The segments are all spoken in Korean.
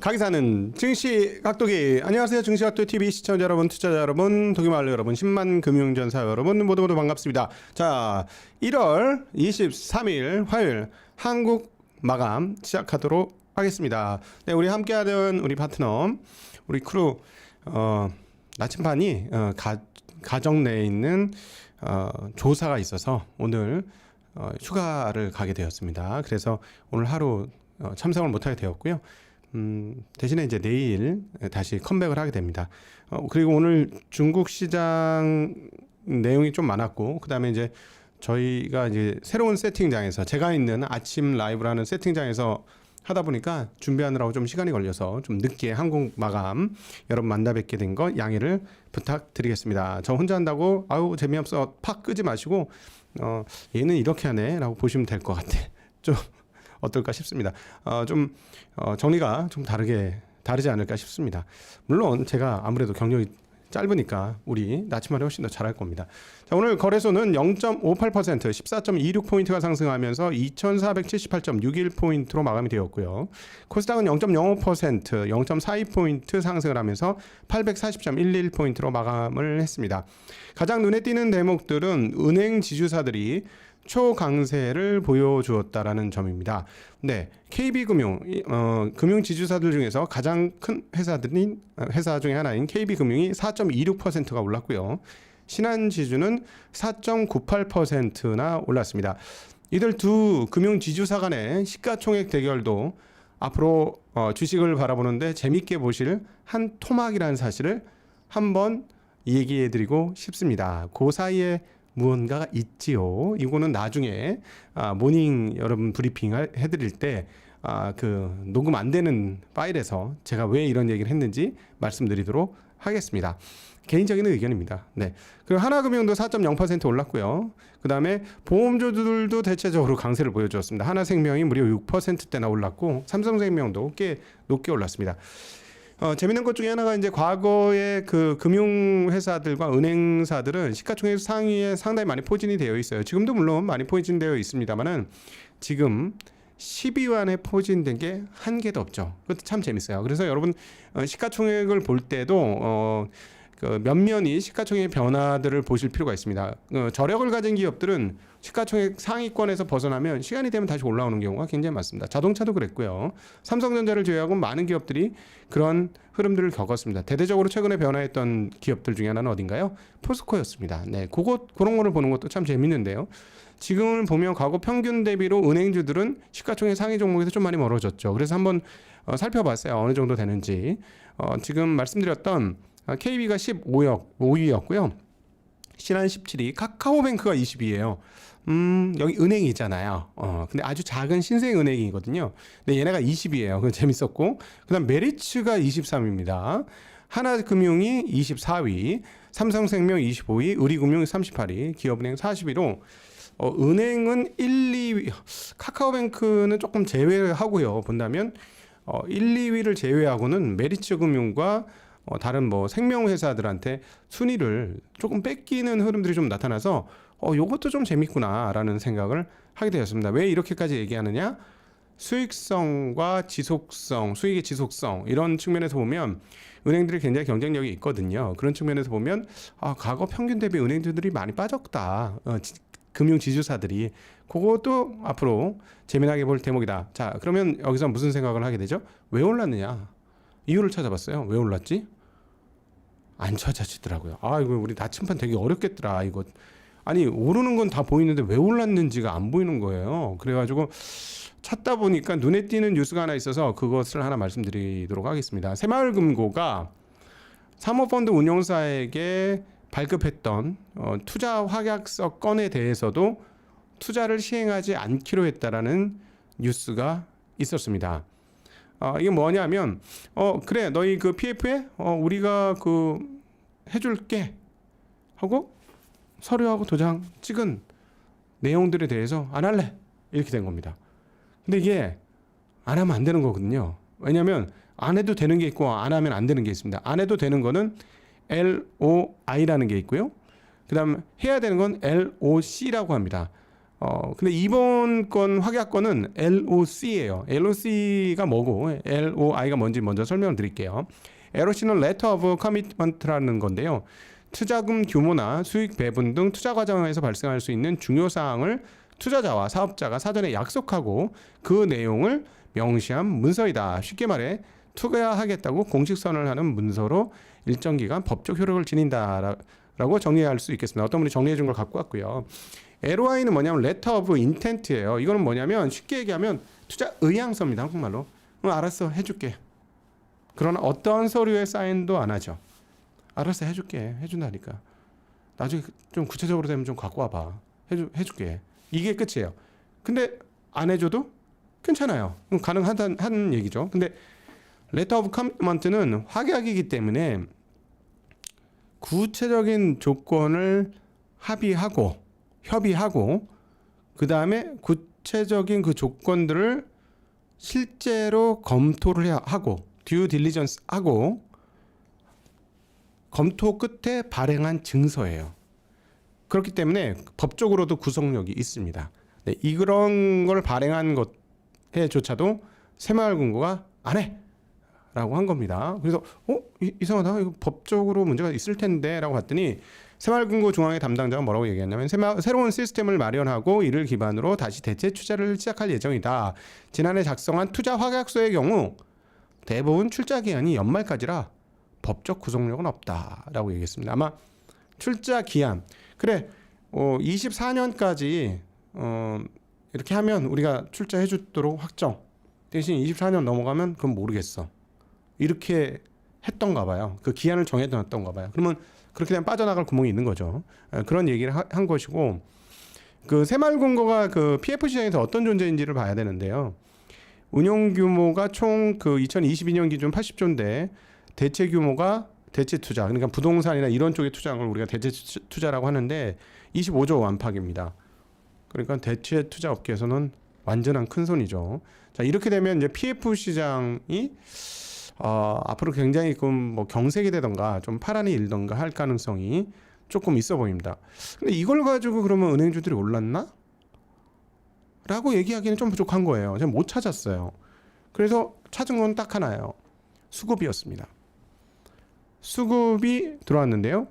가기 사는 증시 각도기. 안녕하세요, 증시 각도기 TV 시청자 여러분, 투자자 여러분, 독일말로 여러분, 10만 금융전사 여러분 모두 반갑습니다. 자, 1월 23일 화요일 한국 마감 시작하도록 하겠습니다. 네, 우리 함께하던 우리 파트너, 우리 크루 나침반이 가정 내에 있는 조사가 있어서 오늘 휴가를 가게 되었습니다. 그래서 오늘 하루 참석을 못하게 되었고요. 대신에 이제 내일 다시 컴백을 하게 됩니다. 그리고 오늘 중국 시장 내용이 좀 많았고, 그 다음에 이제 저희가 이제 새로운 세팅장에서, 제가 있는 아침 라이브라는 세팅장에서 하다 보니까 준비하느라고 좀 시간이 걸려서 좀 늦게 한국 마감 여러분 만나 뵙게 된 거 양해를 부탁드리겠습니다. 저 혼자 한다고 아우 재미없어 팍 끄지 마시고 얘는 이렇게 하네 라고 보시면 될 것 같아. 좀 어떨까 싶습니다. 정리가 좀 다르지 않을까 싶습니다. 물론 제가 아무래도 경력이 짧으니까 우리 나침반이 훨씬 더 잘할 겁니다. 자, 오늘 거래소는 0.58% 14.26포인트가 상승하면서 2478.61포인트로 마감이 되었고요. 코스닥은 0.05% 0.42포인트 상승을 하면서 840.11포인트로 마감을 했습니다. 가장 눈에 띄는 대목들은 은행 지주사들이 초강세를 보여주었다라는 점입니다. 네, KB금융, 금융지주사들 중에서 가장 큰 회사 중에 하나인 KB금융이 4.26%가 올랐고요. 신한지주는 4.98%나 올랐습니다. 이들 두 금융지주사 간의 시가총액 대결도 앞으로 주식을 바라보는데 재밌게 보실 한 토막이라는 사실을 한번 얘기해드리고 싶습니다. 그 사이에 무언가가 있지요. 이거는 나중에 모닝 여러분 브리핑 해드릴 때 그 녹음 안 되는 파일에서 제가 왜 이런 얘기를 했는지 말씀드리도록 하겠습니다. 개인적인 의견입니다. 네. 그리고 하나금융도 4.0% 올랐고요. 그 다음에 보험주들도 대체적으로 강세를 보여주었습니다. 하나생명이 무려 6%대나 올랐고 삼성생명도 꽤 높게 올랐습니다. 재밌는 것 중에 하나가 이제 과거에 그 금융회사들과 은행사들은 시가총액 상위에 상당히 많이 포진이 되어 있어요. 지금도 물론 많이 포진되어 있습니다만은 지금 12완에 포진된 게 한 개도 없죠. 그것도 참 재밌어요. 그래서 여러분 시가총액을 볼 때도 그 면면이 시가총액 변화들을 보실 필요가 있습니다. 저력을 가진 기업들은 시가총액 상위권에서 벗어나면 시간이 되면 다시 올라오는 경우가 굉장히 많습니다. 자동차도 그랬고요. 삼성전자를 제외하고 많은 기업들이 그런 흐름들을 겪었습니다. 대대적으로 최근에 변화했던 기업들 중에 하나는 어딘가요? 포스코였습니다. 네, 그런 거를 보는 것도 참 재밌는데요. 지금을 보면 과거 평균 대비로 은행주들은 시가총액 상위 종목에서 좀 많이 멀어졌죠. 그래서 한번 살펴봤어요. 어느 정도 되는지. 지금 말씀드렸던 KB가 15위였고요. 신한 17위, 카카오뱅크가 20위예요. 여기 은행이잖아요. 근데 아주 작은 신생 은행이거든요. 근데 얘네가 20위예요. 그거 재밌었고, 그다음 메리츠가 23위입니다. 하나금융이 24위, 삼성생명 25위, 우리금융 38위, 기업은행 40위로 은행은 1, 2위, 카카오뱅크는 조금 제외하고요. 본다면 1, 2위를 제외하고는 메리츠금융과 다른 뭐 생명회사들한테 순위를 조금 뺏기는 흐름들이 좀 나타나서 요것도 좀 재밌구나라는 생각을 하게 되었습니다. 왜 이렇게까지 얘기하느냐? 수익성과 지속성, 수익의 지속성 이런 측면에서 보면 은행들이 굉장히 경쟁력이 있거든요. 그런 측면에서 보면 과거 평균 대비 은행들이 많이 빠졌다. 금융지주사들이 그것도 앞으로 재미나게 볼 대목이다. 자, 그러면 여기서 무슨 생각을 하게 되죠? 왜 올랐느냐? 이유를 찾아봤어요. 왜 올랐지? 안 찾아지더라고요. 이거 우리 나침반 되게 어렵겠더라. 이거 아니 오르는 건 다 보이는데 왜 올랐는지가 안 보이는 거예요. 그래가지고 찾다 보니까 눈에 띄는 뉴스가 하나 있어서 그것을 하나 말씀드리도록 하겠습니다. 새마을금고가 사모펀드 운용사에게 발급했던 투자 확약서 건에 대해서도 투자를 시행하지 않기로 했다라는 뉴스가 있었습니다. 이게 뭐냐면 그래 너희 그 PF에 우리가 그 해줄게 하고 서류하고 도장 찍은 내용들에 대해서 안 할래 이렇게 된 겁니다. 근데 이게 안 하면 안 되는 거거든요. 왜냐하면 안 해도 되는 게 있고 안 하면 안 되는 게 있습니다. 안 해도 되는 거는 LOI라는 게 있고요. 그 다음 해야 되는 건 LOC라고 합니다. 근데 이번 건 확약권은 LOC예요. LOC가 뭐고 LOI가 뭔지 먼저 설명을 드릴게요. LOC는 Letter of Commitment라는 건데요. 투자금 규모나 수익 배분 등 투자 과정에서 발생할 수 있는 중요 사항을 투자자와 사업자가 사전에 약속하고 그 내용을 명시한 문서이다. 쉽게 말해 투자하겠다고 공식 선언을 하는 문서로 일정 기간 법적 효력을 지닌다라고 정리할 수 있겠습니다. 어떤 분이 정리해 준 걸 갖고 왔고요. LOI는 뭐냐면 Letter of Intent예요. 이거는 뭐냐면 쉽게 얘기하면 투자 의향서입니다. 한국말로. 알았어, 해줄게. 그러나 어떤 서류에 사인도 안 하죠. 알았어, 해줄게. 해준다니까. 나중에 좀 구체적으로 되면 좀 갖고 와봐. 해줄게. 이게 끝이에요. 근데 안 해줘도 괜찮아요. 가능하다는 얘기죠. 근데 Letter of Commitment는 확약이기 때문에 구체적인 조건을 협의하고 그 다음에 구체적인 그 조건들을 실제로 검토를 하고 듀 딜리전스 하고 검토 끝에 발행한 증서예요. 그렇기 때문에 법적으로도 구속력이 있습니다. 네, 이런 걸 발행한 것에조차도 새마을금고가 안 해! 라고 한 겁니다. 그래서 이상하다. 이거 법적으로 문제가 있을 텐데 라고 봤더니 새마을금고 중앙회 담당자가 뭐라고 얘기했냐면 새로운 시스템을 마련하고 이를 기반으로 다시 대체 투자를 시작할 예정이다. 지난해 작성한 투자 확약서의 경우 대부분 출자 기한이 연말까지라 법적 구속력은 없다라고 얘기했습니다. 아마 출자 기한 그래 24년까지 이렇게 하면 우리가 출자해 주도록 확정. 대신 24년 넘어가면 그건 모르겠어. 이렇게 했던가 봐요. 그 기한을 정해놨던가 봐요. 그러면 그렇게 되면 빠져나갈 구멍이 있는 거죠. 그런 얘기를 한 것이고 그 새마을금고가 그 PF 시장에서 어떤 존재인지를 봐야 되는데요. 운용 규모가 총 그 2022년 기준 80조인데 대체 규모가 대체 투자 그러니까 부동산이나 이런 쪽에 투자한 걸 우리가 대체 투자라고 하는데 25조 안팎입니다. 그러니까 대체 투자 업계에서는 완전한 큰 손이죠. 자, 이렇게 되면 이제 PF 시장이 앞으로 굉장히 뭐 경색이 되던가 좀 파란이 일던가 할 가능성이 조금 있어 보입니다. 근데 이걸 가지고 그러면 은행주들이 올랐나? 라고 얘기하기는 좀 부족한 거예요. 제가 못 찾았어요. 그래서 찾은 건 딱 하나예요. 수급이었습니다. 수급이 들어왔는데요.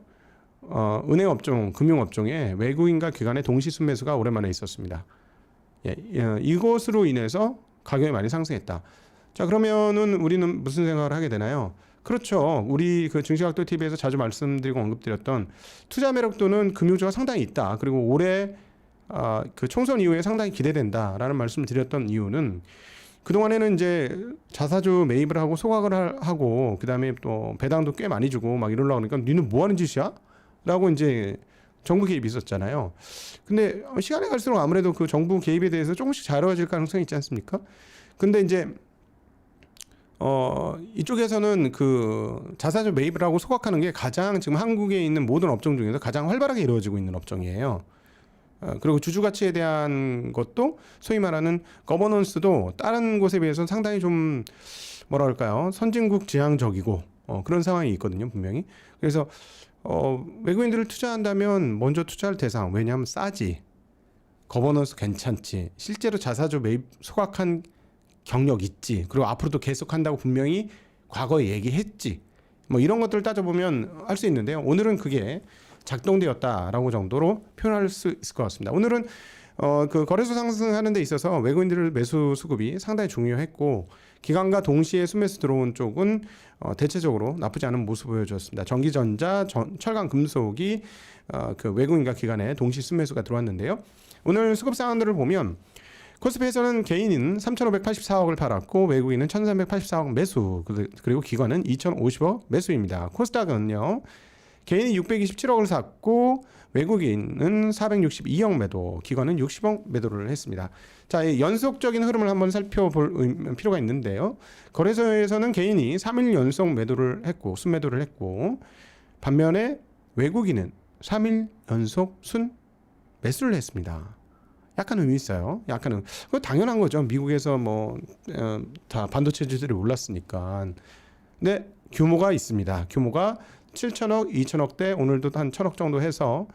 은행업종, 금융업종에 외국인과 기관의 동시 순매수가 오랜만에 있었습니다. 이것으로 인해서 가격이 많이 상승했다. 자, 그러면은 우리는 무슨 생각을 하게 되나요? 그렇죠. 우리 그 증시각도 TV에서 자주 말씀드리고 언급드렸던 투자 매력도는 금융주가 상당히 있다. 그리고 올해 그 총선 이후에 상당히 기대된다라는 말씀을 드렸던 이유는 그동안에는 이제 자사주 매입을 하고 소각을 하고 그다음에 또 배당도 꽤 많이 주고 막 이러려고 하니까 니는 뭐 하는 짓이야? 라고 이제 정부 개입이 있었잖아요. 근데 시간이 갈수록 아무래도 그 정부 개입에 대해서 조금씩 자유로워질 가능성이 있지 않습니까? 근데 이제 이쪽에서는 그 자사주 매입을 하고 소각하는 게 가장 지금 한국에 있는 모든 업종 중에서 가장 활발하게 이루어지고 있는 업종이에요. 그리고 주주 가치에 대한 것도 소위 말하는 거버넌스도 다른 곳에 비해서 상당히 좀 뭐랄까요 선진국 지향적이고 그런 상황이 있거든요 분명히. 그래서 외국인들을 투자한다면 먼저 투자할 대상 왜냐하면 싸지 거버넌스 괜찮지 실제로 자사주 매입 소각한 경력 있지 그리고 앞으로도 계속한다고 분명히 과거에 얘기했지 뭐 이런 것들을 따져보면 할 수 있는데요. 오늘은 그게 작동되었다라고 정도로 표현할 수 있을 것 같습니다. 오늘은 그 거래소 상승하는 데 있어서 외국인들 매수 수급이 상당히 중요했고 기관과 동시에 순매수 들어온 쪽은 대체적으로 나쁘지 않은 모습 보여주었습니다. 전기전자, 철강, 금속이 그 외국인과 기관의 동시 순매수가 들어왔는데요. 오늘 수급 상황들을 보면 코스피에서는 개인은 3,584억을 팔았고 외국인은 1,384억 매수 그리고 기관은 2,050억 매수입니다. 코스닥은요. 개인이 627억을 샀고 외국인은 462억 매도, 기관은 60억 매도를 했습니다. 자, 연속적인 흐름을 한번 살펴볼 필요가 있는데요. 거래소에서는 개인이 3일 연속 매도를 했고 순매도를 했고 반면에 외국인은 3일 연속 순 매수를 했습니다. 약간 의미 있어요. 약간은 그거 당연한 거죠. 미국에서 뭐 다 반도체주들이 올랐으니까. 근데 규모가 있습니다. 규모가 7천억, 2천억대 오늘도 한 1,000억 정도 해서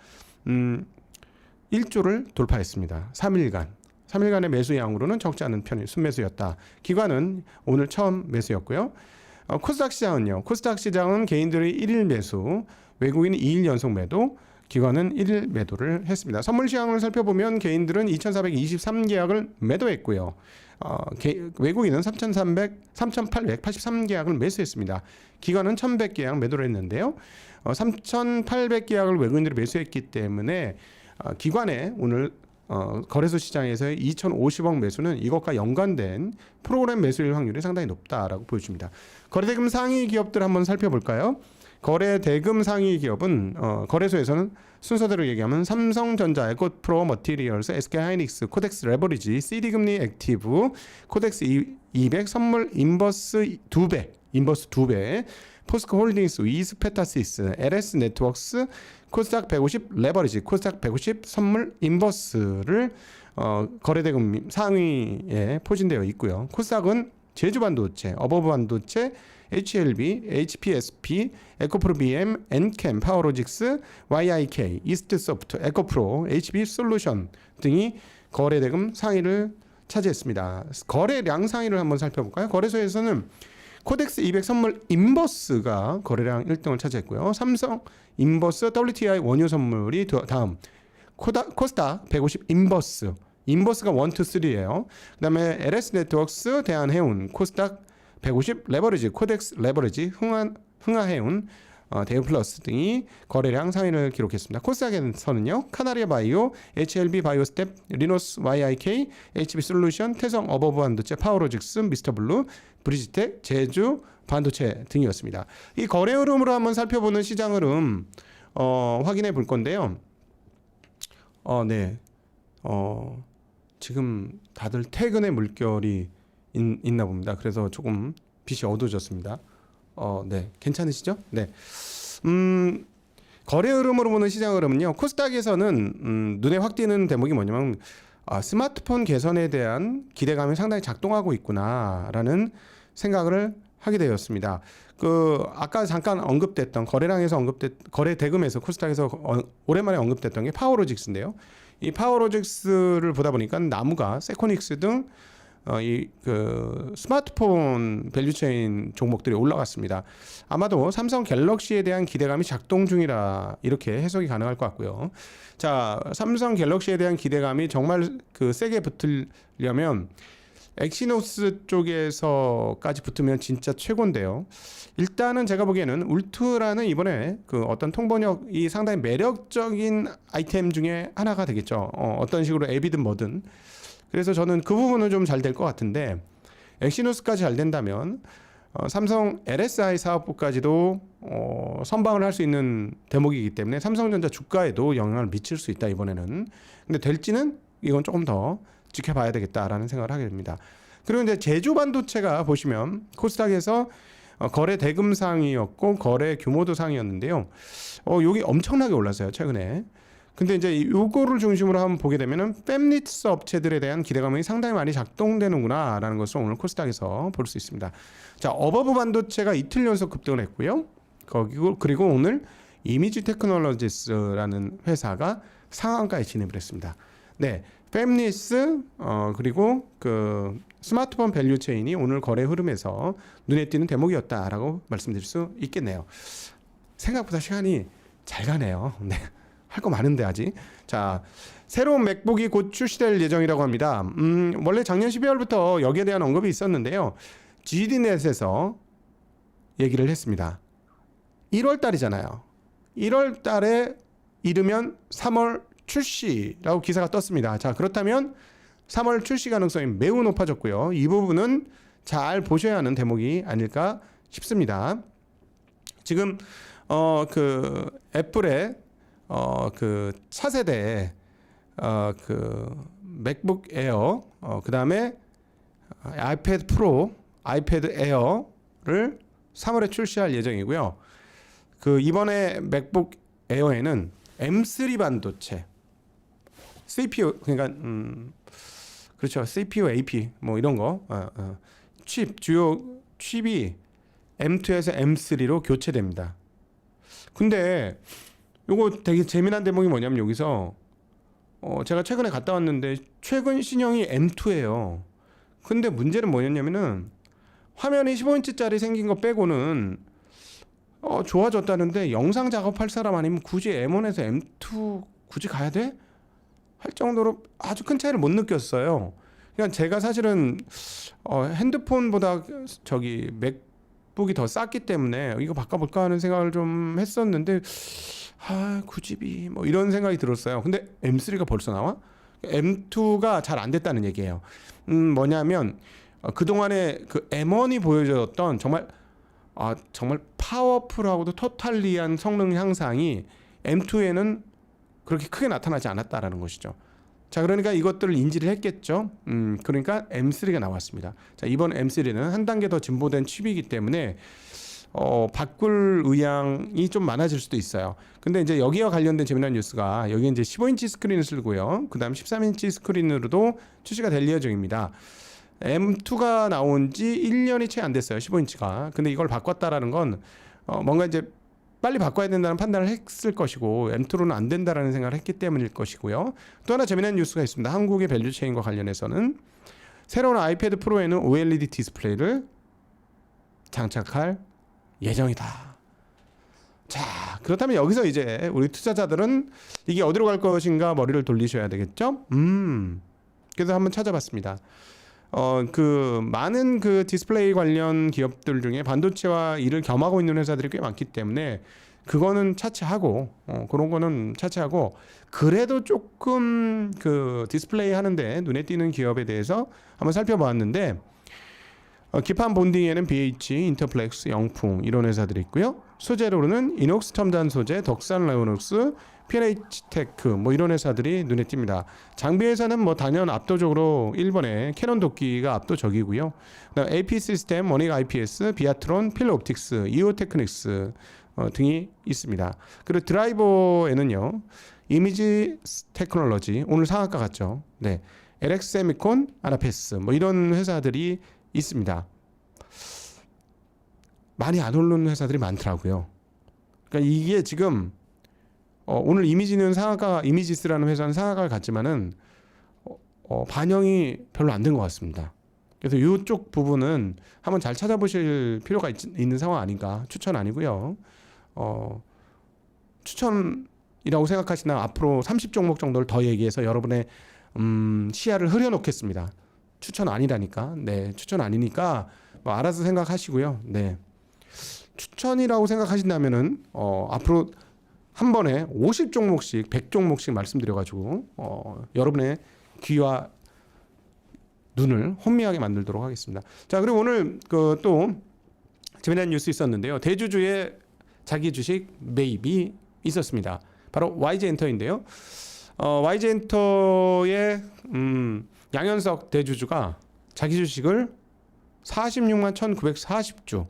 1조를 돌파했습니다. 3일간의 매수 양으로는 적지 않은 편이 순매수였다. 기관은 오늘 처음 매수였고요. 코스닥 시장은요. 코스닥 시장은 개인들의 1일 매수, 외국인이 2일 연속 매도, 기관은 1일 매도를 했습니다. 선물 시장을 살펴보면 개인들은 2,423계약을 매도했고요. 외국인은 3,883계약을 매수했습니다. 기관은 1,100계약 매도를 했는데요. 3,800계약을 외국인들이 매수했기 때문에 기관의 오늘 거래소 시장에서의 2,050억 매수는 이것과 연관된 프로그램 매수일 확률이 상당히 높다라고 보여줍니다. 거래대금 상위 기업들 한번 살펴볼까요? 거래대금 상위 기업은 거래소에서는 순서대로 얘기하면 삼성전자, 에코프로 머티리얼스, SK하이닉스, 코덱스 레버리지, CD금리 액티브, 코덱스 200 선물 인버스 2배, 포스코 홀딩스, 위스페타시스, LS 네트워크스, 코스닥 150 레버리지, 코스닥 150 선물 인버스를 거래대금 상위에 포진되어 있고요. 코스닥은 제주반도체, 어버브반도체, HLB, HPSP, 에코프로 BM, 엔캠, 파워로직스, YIK, 이스트소프트, 에코프로, HB솔루션 등이 거래대금 상위를 차지했습니다. 거래량 상위를 한번 살펴볼까요? 거래소에서는 코덱스 200 선물 인버스가 거래량 1등을 차지했고요. 삼성 인버스, WTI 원유 선물이 다음. 코스닥 150 인버스가 1, 2, 3예요. 그다음에 LS 네트워크스, 대한해운, 코스닥 150 레버리지, 코덱스 레버리지, 흥하해운, 대우플러스 등이 거래량 상위를 기록했습니다. 코스닥에서는요. 카나리아 바이오, HLB 바이오스텝, 리노스 YIK, HB솔루션, 태성 어버브반도체, 파워로직스, 미스터블루, 브리지텍, 제주 반도체 등이었습니다. 이 거래 흐름으로 한번 살펴보는 시장 흐름 확인해 볼 건데요. 지금 다들 퇴근의 물결이 있나 봅니다. 그래서 조금 빛이 어두워졌습니다. 괜찮으시죠? 네. 거래 흐름으로 보는 시장 흐름은요. 코스닥에서는 눈에 확 띄는 대목이 뭐냐면 스마트폰 개선에 대한 기대감이 상당히 작동하고 있구나라는 생각을 하게 되었습니다. 아까 잠깐 언급됐던 거래 대금에서 코스닥에서 오랜만에 언급됐던 게 파워로직스인데요. 이 파워로직스를 보다 보니까 나무가 세코닉스 등 스마트폰 밸류체인 종목들이 올라갔습니다. 아마도 삼성 갤럭시에 대한 기대감이 작동 중이라 이렇게 해석이 가능할 것 같고요. 자, 삼성 갤럭시에 대한 기대감이 정말 세게 붙으려면 엑시노스 쪽에서까지 붙으면 진짜 최고인데요. 일단은 제가 보기에는 울트라는 이번에 어떤 통번역이 상당히 매력적인 아이템 중에 하나가 되겠죠. 어떤 식으로 앱이든 뭐든. 그래서 저는 그 부분은 좀 잘 될 것 같은데 엑시노스까지 잘 된다면 삼성 LSI 사업부까지도 선방을 할 수 있는 대목이기 때문에 삼성전자 주가에도 영향을 미칠 수 있다 이번에는. 근데 될지는 이건 조금 더 지켜봐야 되겠다라는 생각을 하게 됩니다. 그리고 이제 제주 반도체가 보시면 코스닥에서 거래 대금 상이었고 거래 규모도 상이었는데요. 여기 엄청나게 올랐어요 최근에. 근데 이제 요거를 중심으로 한번 보게 되면은 팹리스 업체들에 대한 기대감이 상당히 많이 작동되는구나라는 것을 오늘 코스닥에서 볼 수 있습니다. 자, 어버브 반도체가 이틀 연속 급등을 했고요. 그리고 오늘 이미지 테크놀로지스라는 회사가 상한가에 진입을 했습니다. 네, 팹리스 그리고 스마트폰 밸류 체인이 오늘 거래 흐름에서 눈에 띄는 대목이었다라고 말씀드릴 수 있겠네요. 생각보다 시간이 잘 가네요. 네. 할 거 많은데 아직. 자, 새로운 맥북이 곧 출시될 예정이라고 합니다. 원래 작년 12월부터 여기에 대한 언급이 있었는데요. GD넷에서 얘기를 했습니다. 1월 달이잖아요. 1월 달에 이르면 3월 출시라고 기사가 떴습니다. 자, 그렇다면 3월 출시 가능성이 매우 높아졌고요. 이 부분은 잘 보셔야 하는 대목이 아닐까 싶습니다. 지금 애플의 차세대 맥북 에어 그다음에 아이패드 프로, 아이패드 에어를 3월에 출시할 예정이고요. 이번에 맥북 에어에는 M3 반도체 CPU 그러니까 그렇죠. CPU, AP 뭐 이런 거 주요 칩이 M2에서 M3로 교체됩니다. 근데 요거 되게 재미난 대목이 뭐냐면 여기서 제가 최근에 갔다 왔는데 최근 신형이 M2예요. 근데 문제는 뭐였냐면은 화면이 15인치짜리 생긴 거 빼고는 좋아졌다는데 영상 작업할 사람 아니면 굳이 M1에서 M2 굳이 가야 돼? 할 정도로 아주 큰 차이를 못 느꼈어요. 그러니까 제가 사실은 핸드폰보다 저기 맥북이 더 쌌기 때문에 이거 바꿔볼까 하는 생각을 좀 했었는데 굳이 뭐 이런 생각이 들었어요. 근데 M3가 벌써 나와? M2가 잘 안 됐다는 얘기예요. 뭐냐면 그동안에 그 M1이 보여줬던 정말 파워풀하고도 토탈리한 성능 향상이 M2에는 그렇게 크게 나타나지 않았다라는 것이죠. 자, 그러니까 이것들을 인지를 했겠죠. 그러니까 M3가 나왔습니다. 자, 이번 M3는 한 단계 더 진보된 칩이기 때문에 바꿀 의향이 좀 많아질 수도 있어요. 근데 이제 여기와 관련된 재미난 뉴스가 여기 이제 15인치 스크린을 쓰고요. 그다음 13인치 스크린으로도 출시가 될 예정입니다. M2가 나온 지 1년이 채 안 됐어요. 15인치가. 근데 이걸 바꿨다라는 건 뭔가 이제 빨리 바꿔야 된다는 판단을 했을 것이고 M2로는 안 된다라는 생각을 했기 때문일 것이고요. 또 하나 재미난 뉴스가 있습니다. 한국의 밸류체인과 관련해서는 새로운 아이패드 프로에는 OLED 디스플레이를 장착할 예정이다. 자, 그렇다면 여기서 이제 우리 투자자들은 이게 어디로 갈 것인가 머리를 돌리셔야 되겠죠? 그래서 한번 찾아봤습니다. 그 많은 그 디스플레이 관련 기업들 중에 반도체와 이를 겸하고 있는 회사들이 꽤 많기 때문에 그거는 차치하고 그런 거는 차치하고 그래도 조금 그 디스플레이 하는데 눈에 띄는 기업에 대해서 한번 살펴보았는데 기판 본딩에는 BH, 인터플렉스, 영풍 이런 회사들이 있고요. 소재로는 이녹스 첨단 소재, 덕산 라이오닉스, P&H테크 뭐 이런 회사들이 눈에 띕니다. 장비에서는 뭐 단연 압도적으로 일본의 캐논 도끼가 압도적이고요. 그다음 AP 시스템, 원익 IPS, 비아트론, 필옵틱스, 이오테크닉스 등이 있습니다. 그리고 드라이버에는요. 이미지 테크놀로지 오늘 상한가 같죠. 네, LX 세미콘, 아나페스 뭐 이런 회사들이 있습니다. 많이 안 오르는 회사들이 많더라고요. 그러니까 이게 지금 오늘 이미지는 상한가, 이미지스라는 회사는 상한가를 갔지만은 반영이 별로 안 된 것 같습니다. 그래서 이쪽 부분은 한번 잘 찾아보실 필요가 있는 상황 아닌가. 추천 아니고요. 추천이라고 생각하시나 앞으로 30종목 정도를 더 얘기해서 여러분의 시야를 흐려놓겠습니다. 추천 아니라니까. 네, 추천 아니니까 뭐 알아서 생각하시고요. 네, 추천이라고 생각하신다면은 앞으로 한 번에 50종목씩 100종목씩 말씀드려가지고 여러분의 귀와 눈을 혼미하게 만들도록 하겠습니다. 자, 그리고 오늘 그 또 재미난 뉴스 있었는데요. 대주주의 자기 주식 매입이 있었습니다. 바로 YG엔터인데요. YG엔터의 양현석 대주주가 자기 주식을 46만 1,940주,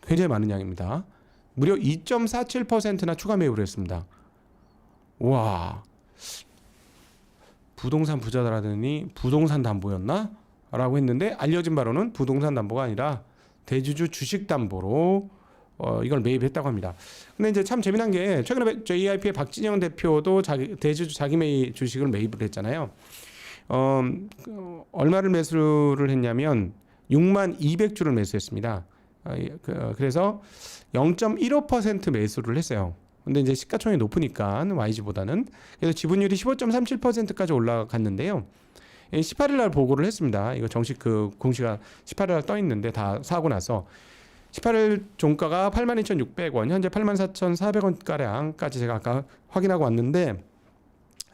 굉장히 많은 양입니다. 무려 2.47%나 추가 매입을 했습니다. 와, 부동산 부자라더니 부동산 담보였나? 라고 했는데 알려진 바로는 부동산 담보가 아니라 대주주 주식 담보로 이걸 매입했다고 합니다. 근데 이제 참 재미난 게 최근에 JYP의 박진영 대표도 대주주 자기 매입 주식을 매입을 했잖아요. 얼마를 매수를 했냐면 6만 200주를 매수했습니다. 그래서 0.15% 매수를 했어요. 근데 이제 시가총액이 높으니까 YG보다는 그래서 지분율이 15.37%까지 올라갔는데요. 18일 날 보고를 했습니다. 이거 정식 그 공시가 18일 날 떠 있는데 다 사고 나서 18일 종가가 82,600원, 현재 84,400원 가량까지 제가 아까 확인하고 왔는데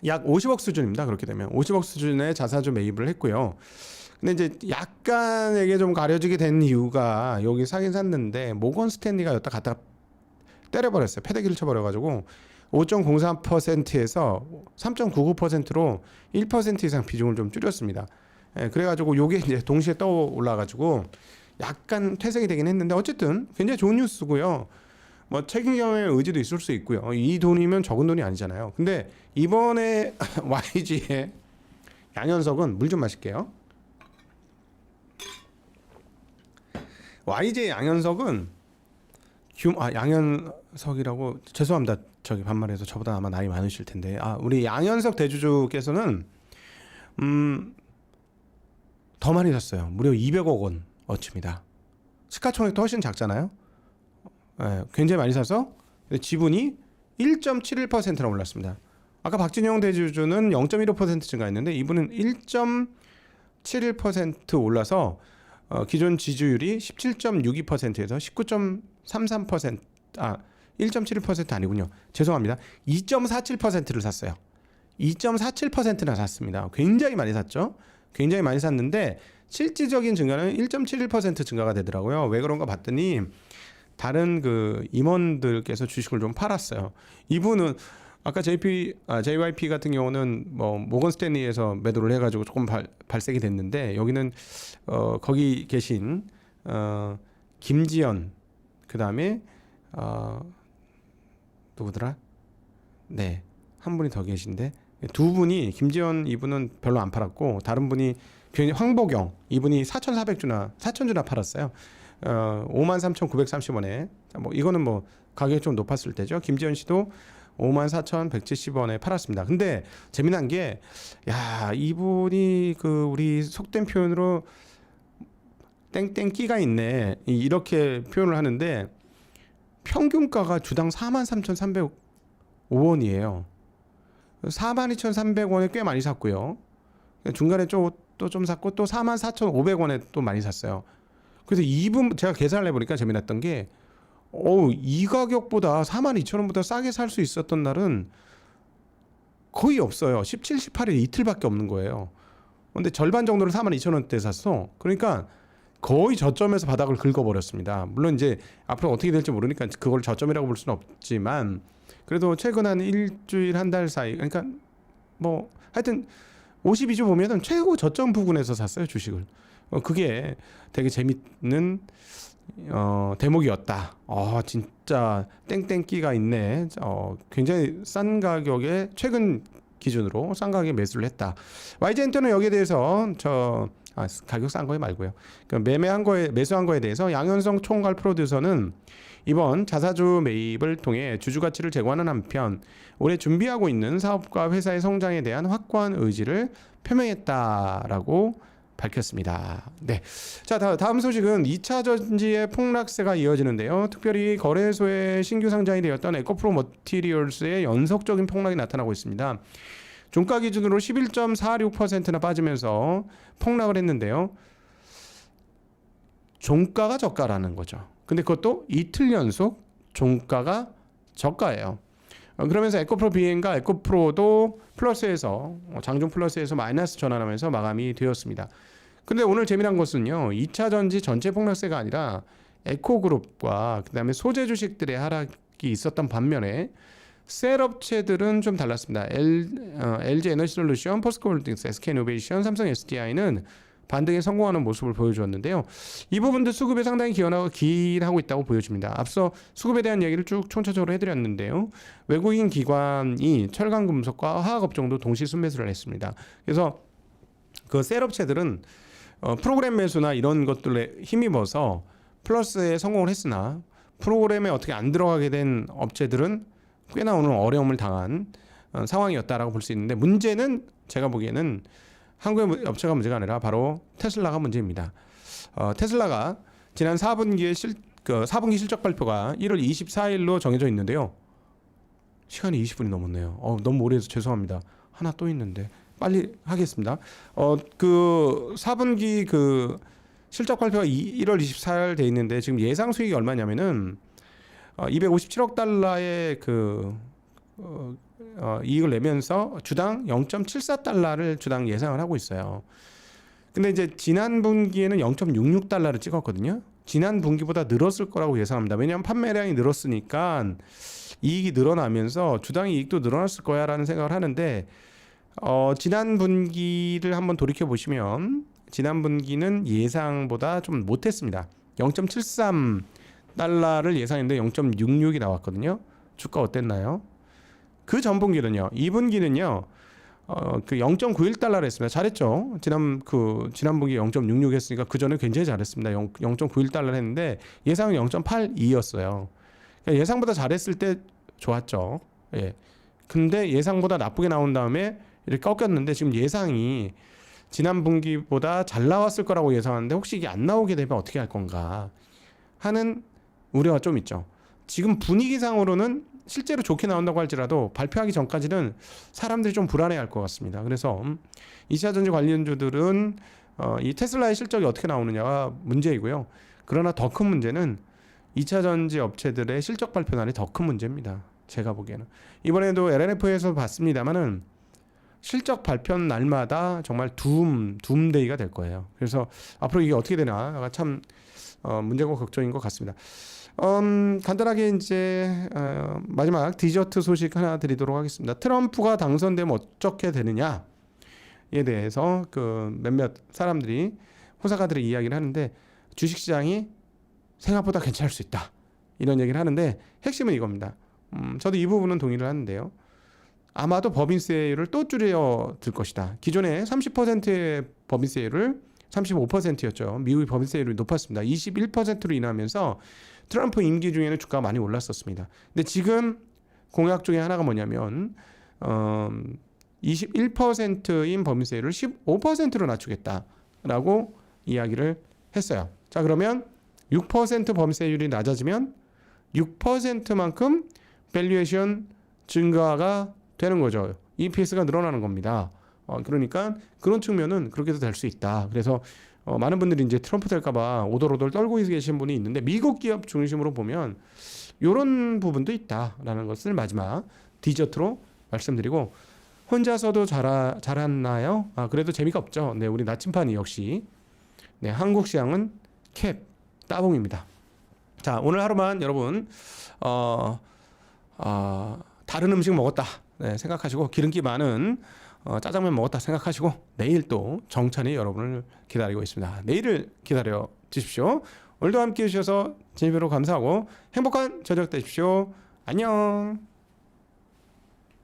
약 50억 수준입니다. 그렇게 되면 50억 수준의 자사주 매입을 했고요. 근데 이제 약간에게 좀 가려지게 된 이유가 여기 사긴 샀는데 모건 스탠리가 여기다 갖다 때려버렸어요. 패대기를 쳐버려가지고 5.03%에서 3.99%로 1% 이상 비중을 좀 줄였습니다. 그래가지고 요게 이제 동시에 떠올라가지고 약간 퇴색이 되긴 했는데 어쨌든 굉장히 좋은 뉴스고요. 뭐 책임감의 의지도 있을 수 있고요. 이 돈이면 적은 돈이 아니잖아요. 근데 이번에 YG의 양현석은 물 좀 마실게요. YG의 양현석은 양현석이라고 죄송합니다. 저기 반말해서 저보다 아마 나이 많으실 텐데 우리 양현석 대주주께서는 더 많이 샀어요. 무려 200억 원 어치입니다. 시가총액도 훨씬 작잖아요. 굉장히 많이 사서 지분이 1.71%나 올랐습니다. 아까 박진영 대주주는 0.15% 증가했는데 이분은 1.71% 올라서 기존 지주율이 17.62%에서 19.33% 1.71% 아니군요. 죄송합니다. 2.47%를 샀어요. 2.47%나 샀습니다. 굉장히 많이 샀죠. 굉장히 많이 샀는데 실질적인 증가는 1.71% 증가가 되더라고요. 왜 그런가 봤더니 다른 그 임원들께서 주식을 좀 팔았어요. 이분은 아까 JYP 같은 경우는 뭐 모건 스탠리에서 매도를 해가지고 조금 발색이 됐는데 여기는 거기 계신 김지연 그 다음에 누구더라? 네, 한 분이 더 계신데 두 분이 김지연 이분은 별로 안 팔았고 다른 분이 황보경 이분이 4,400주나 팔았어요. 53,930원에 뭐 이거는 뭐 가격이 좀 높았을 때죠. 김지연 씨도 54,170원에 팔았습니다. 근데 재미난 게 이분이 그 우리 속된 표현으로 땡땡끼가 있네 이렇게 표현을 하는데 평균가가 주당 43,305원이에요. 42,300원에 꽤 많이 샀고요. 중간에 또 좀 샀고 또 44,500원에 또 많이 샀어요. 그래서 이분 제가 계산을 해보니까 재미났던 게 이 가격보다 42,000원보다 싸게 살 수 있었던 날은 거의 없어요. 17, 18일 이틀밖에 없는 거예요. 근데 절반 정도를 42,000원대 샀어. 그러니까 거의 저점에서 바닥을 긁어버렸습니다. 물론 이제 앞으로 어떻게 될지 모르니까 그걸 저점이라고 볼 수는 없지만 그래도 최근 한 일주일 한 달 사이 그러니까 뭐 하여튼 52주 보면은 최고 저점 부근에서 샀어요 주식을. 그게 되게 재밌는 대목이었다. 진짜 땡땡끼가 있네. 굉장히 싼 가격에 최근 기준으로 싼 가격에 매수를 했다. YG엔터는 여기에 대해서 가격 싼 거에 말고요. 매수한 거에 대해서 양현성 총괄 프로듀서는 이번 자사주 매입을 통해 주주 가치를 제고하는 한편 올해 준비하고 있는 사업과 회사의 성장에 대한 확고한 의지를 표명했다라고 밝혔습니다. 네. 자, 다음 소식은 2차 전지의 폭락세가 이어지는데요. 특별히 거래소에 신규 상장이 되었던 에코프로 머티리얼스의 연속적인 폭락이 나타나고 있습니다. 종가 기준으로 11.46%나 빠지면서 폭락을 했는데요. 종가가 저가라는 거죠. 근데 그것도 이틀 연속 종가가 저가예요. 그러면서 에코프로 비엔과 에코프로도 플러스에서 장중 플러스에서 마이너스 전환하면서 마감이 되었습니다. 근데 오늘 재미난 것은요. 2차 전지 전체 폭락세가 아니라 에코그룹과 그다음에 소재 주식들의 하락이 있었던 반면에 셀 업체들은 좀 달랐습니다. LG 에너지솔루션, 포스코홀딩스, SK이노베이션, 삼성 SDI는 반등에 성공하는 모습을 보여주었는데요. 이 부분도 수급에 상당히 기인하고 있다고 보여집니다. 앞서 수급에 대한 얘기를 쭉 총체적으로 해드렸는데요. 외국인 기관이 철강, 금속과 화학업종도 동시 순매수를 했습니다. 그래서 그 셀 업체들은 프로그램 매수나 이런 것들에 힘입어서 플러스에 성공을 했으나 프로그램에 어떻게 안 들어가게 된 업체들은 꽤나 오늘 어려움을 당한 상황이었다라고 볼 수 있는데 문제는 제가 보기에는 한국의 업체가 문제가 아니라 바로 테슬라가 문제입니다. 테슬라가 지난 4분기 실적 발표가 1월 24일로 정해져 있는데요. 시간이 20분이 넘었네요. 너무 오래 해서 죄송합니다. 하나 또 있는데 빨리 하겠습니다. 그 4분기 그 실적 발표가 1월 24일 돼 있는데 지금 예상 수익이 얼마냐면은 257억 달러의 이익을 내면서 주당 0.74달러를 주당 예상을 하고 있어요. 근데 이제 지난 분기에는 0.66달러를 찍었거든요. 지난 분기보다 늘었을 거라고 예상합니다. 왜냐하면 판매량이 늘었으니까 이익이 늘어나면서 주당 이익도 늘어났을 거야라는 생각을 하는데 지난 분기를 한번 돌이켜 보시면 지난 분기는 예상보다 좀 못했습니다. 0.73달러를 예상했는데 0.66이 나왔거든요. 주가 어땠나요? 그 전분기는요. 2분기는요. 그 0.91달러를 했습니다. 잘했죠. 지난 분기 0.66 했으니까 그 전에 굉장히 잘했습니다. 0.91달러를 했는데 예상은 0.82였어요. 그러니까 예상보다 잘했을 때 좋았죠. 예. 근데 예상보다 나쁘게 나온 다음에 이렇게 꺾였는데 지금 예상이 지난 분기보다 잘 나왔을 거라고 예상하는데 혹시 이게 안 나오게 되면 어떻게 할 건가 하는 우려가 좀 있죠. 지금 분위기상으로는 실제로 좋게 나온다고 할지라도 발표하기 전까지는 사람들이 좀 불안해할 것 같습니다. 그래서 2차전지 관련주들은 이 테슬라의 실적이 어떻게 나오느냐가 문제이고요. 그러나 더 큰 문제는 2차전지 업체들의 실적 발표난이 더 큰 문제입니다. 제가 보기에는 이번에도 LNF에서 봤습니다만은 실적 발표 날마다 정말 둠데이가 될 거예요. 그래서 앞으로 이게 어떻게 되나가 참 문제고 걱정인 것 같습니다. 간단하게 이제 마지막 디저트 소식 하나 드리도록 하겠습니다. 트럼프가 당선되면 어떻게 되느냐에 대해서 그 몇몇 사람들이 호사가들이 이야기를 하는데 주식시장이 생각보다 괜찮을 수 있다 이런 얘기를 하는데 핵심은 이겁니다. 저도 이 부분은 동의를 하는데요. 아마도 법인세율을 또 줄여들 것이다. 기존에 30%의 법인세율을 35%였죠. 미국의 법인세율이 높았습니다. 21%로 인하면서 트럼프 임기 중에는 주가가 많이 올랐었습니다. 근데 지금 공약 중에 하나가 뭐냐면 21%인 법인세율을 15%로 낮추겠다라고 이야기를 했어요. 자, 그러면 6% 법인세율이 낮아지면 6%만큼 밸류에이션 증가가 되는 거죠. EPS가 늘어나는 겁니다. 그러니까 그런 측면은 그렇게도 될 수 있다. 그래서 많은 분들이 이제 트럼프 될까봐 오돌오돌 떨고 계신 분이 있는데 미국 기업 중심으로 보면 이런 부분도 있다라는 것을 마지막 디저트로 말씀드리고 혼자서도 잘했나요? 그래도 재미가 없죠. 네, 우리 나침판이 역시 네, 한국 시장은 캡 따봉입니다. 자, 오늘 하루만 여러분 다른 음식 먹었다 네, 생각하시고 기름기 많은 짜장면 먹었다 생각하시고 내일 또 정찬이 여러분을 기다리고 있습니다. 내일을 기다려 주십시오. 오늘도 함께 해주셔서 진심으로 감사하고 행복한 저녁 되십시오. 안녕.